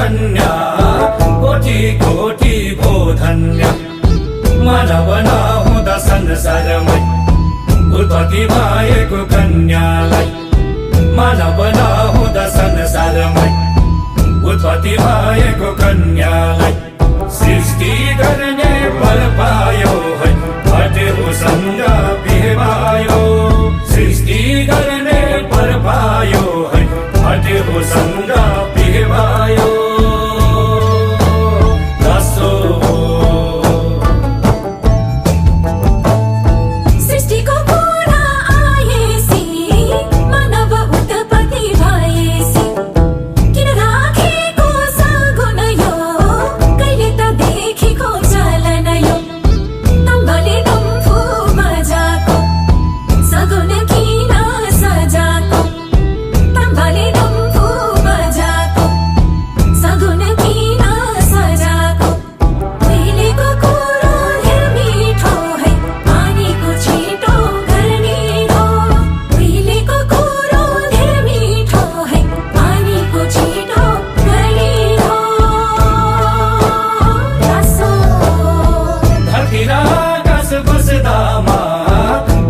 कन्या कोटी कोटी भो धन्य मानव नहुँदा संसारमै उत्पत्ति भएको कन्यालाई मानव नहुँदा संसारमै उत्पत्ति भएको कन्यालाई सृष्टि गर्ने वर पायो है हटेउसँग बिहे भयो सृष्टि गर्ने वर पायो है हटेउसँग बिहे भयो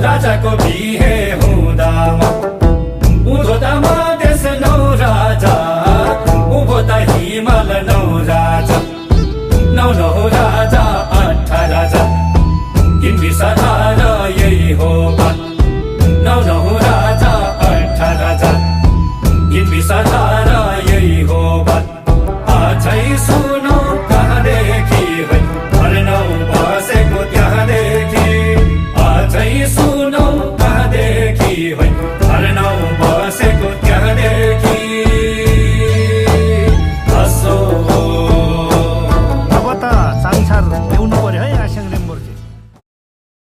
राजाको बिहे हुँदामा उधोतामा देश नौ राजा उभो त हिमाल नौ राजा नौ नौ राजा 18 राजा किन सधार यही हो बात नौ नौ राजा 18 राजा किन सधार यही हो बात आजै सुनौ कहाँदेखि है अर्नौ बसेको त्यहाँदेखि आजै सुनौ कहाँदेखि